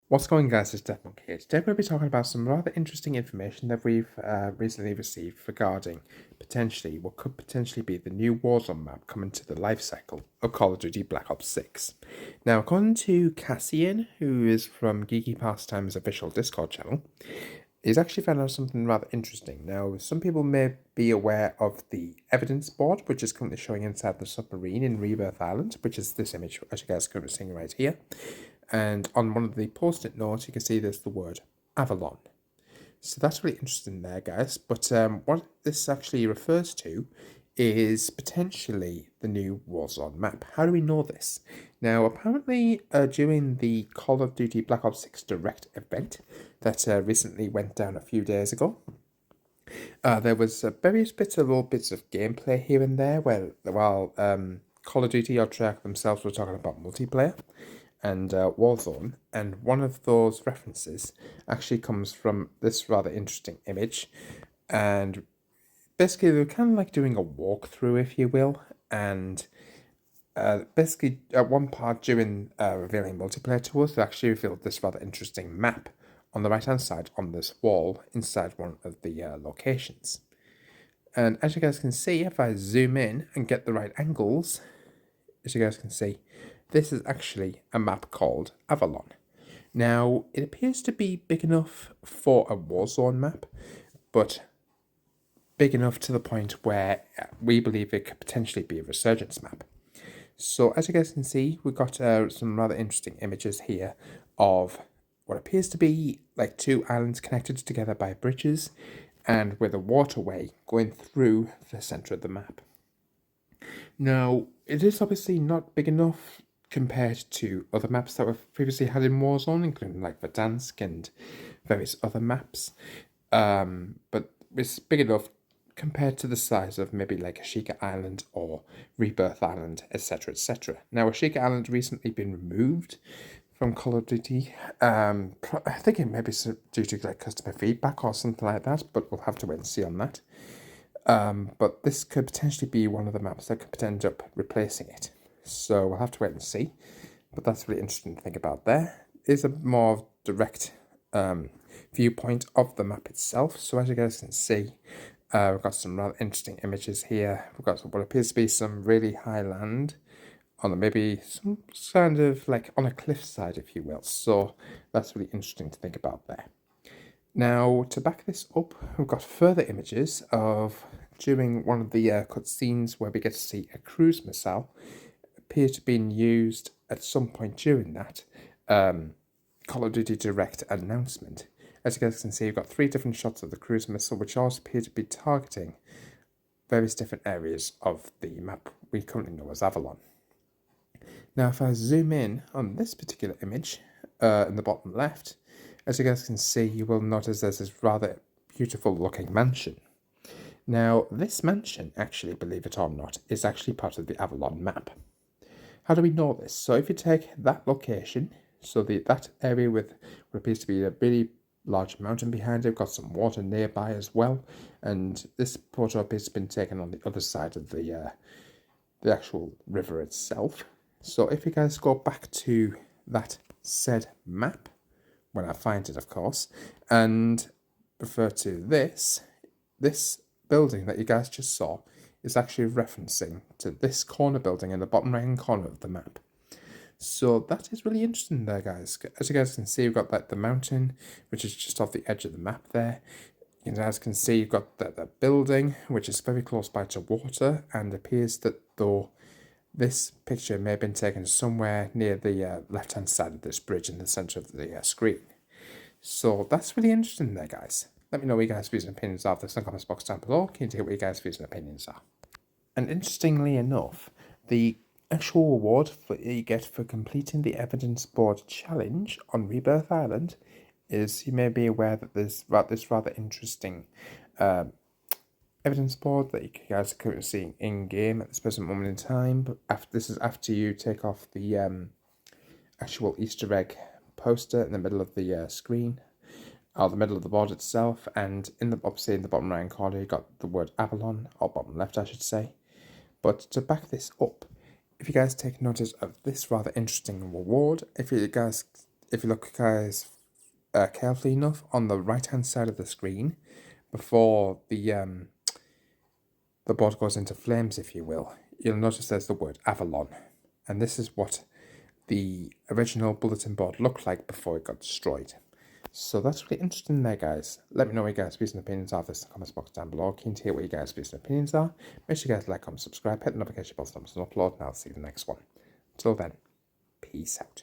What's going on, guys? It's Deathmonk here. Today we'll be talking about some rather interesting information that we've recently received regarding what could potentially be the new Warzone map coming to the life cycle of Call of Duty Black Ops 6. Now, according to Cassian, who is from Geeky Pastime's official Discord channel, he's actually found out something rather interesting. Now, some people may be aware of the evidence board, which is currently showing inside the submarine in Rebirth Island, which is this image, as you guys are currently seeing right here. And on one of the post-it notes, you can see there's the word Avalon. So that's really interesting there, guys. But what this actually refers to is potentially the new Warzone map. How do we know this? Now, apparently, during the Call of Duty Black Ops 6 Direct event that recently went down a few days ago, there was various little bits of gameplay here and there while Call of Duty or Treyarch themselves were talking about multiplayer and Warzone, and one of those references actually comes from this rather interesting image, and basically they're kind of like doing a walkthrough, if you will, and basically at one part during revealing multiplayer to us, they actually revealed this rather interesting map on the right hand side on this wall inside one of the locations. And as you guys can see, if I zoom in and get the right angles, as you guys can see, this is actually a map called Avalon. Now, it appears to be big enough for a Warzone map, but big enough to the point where we believe it could potentially be a Resurgence map. So, as you guys can see, we've got some rather interesting images here of what appears to be like two islands connected together by bridges and with a waterway going through the centre of the map. Now, it is obviously not big enough compared to other maps that we've previously had in Warzone, including like Verdansk and various other maps. But it's big enough compared to the size of maybe like Ashika Island or Rebirth Island, etc., etc. Now, Ashika Island recently been removed from Call of Duty. I think it may be due to like customer feedback or something like that, but we'll have to wait and see on that. But this could potentially be one of the maps that could end up replacing it. So we'll have to wait and see. But that's really interesting to think about there. Is a more direct viewpoint of the map itself. So as you guys can see, we've got some rather interesting images here. We've got what appears to be some really high land on maybe some kind of like on a cliffside, if you will. So that's really interesting to think about there. Now, to back this up, we've got further images of during one of the cutscenes where we get to see a cruise missile appear to be used at some point during that Call of Duty Direct announcement. As you guys can see, we've got 3 different shots of the cruise missile, which all appear to be targeting various different areas of the map we currently know as Avalon. Now, if I zoom in on this particular image in the bottom left, as you guys can see, you will notice there's this rather beautiful looking mansion. Now, this mansion, actually, believe it or not, is actually part of the Avalon map. How do we know this? So if you take that location, so that area with what appears to be a really large mountain behind it, got some water nearby as well, and this photo appears to have been taken on the other side of the actual river itself. So if you guys go back to that said map, when I find it, of course, and refer to this building that you guys just saw is actually referencing to this corner building in the bottom right hand corner of the map. So that is really interesting there, guys. As you guys can see, you've got like the mountain, which is just off the edge of the map there. You guys can see you've got the building, which is very close by to water, and appears that though this picture may have been taken somewhere near the left-hand side of this bridge in the centre of the screen. So that's really interesting there, guys. Let me know what you guys' views and opinions are of this in the comments box down below. Keen to hear what you guys' views and opinions are. And interestingly enough, the actual reward you get for completing the evidence board challenge on Rebirth Island is, you may be aware that there's this rather interesting evidence board that you guys are currently seeing in game at this present moment in time. But this is after you take off the actual Easter egg poster in the middle of the screen, or the middle of the board itself, and obviously in the bottom right corner you got the word Avalon, or bottom left I should say. But to back this up, if you guys take notice of this rather interesting reward, if you guys if you look, guys, carefully enough, on the right-hand side of the screen, before the board goes into flames, if you will, you'll notice there's the word Avalon. And this is what the original bulletin board looked like before it got destroyed. So that's really interesting there, guys. Let me know what your guys' views and opinions are this in the comments box down below. Keen to hear what your guys' views and opinions are. Make sure you guys like, comment, subscribe, hit the notification bell so you don't miss an upload, and I'll see you in the next one. Until then, peace out.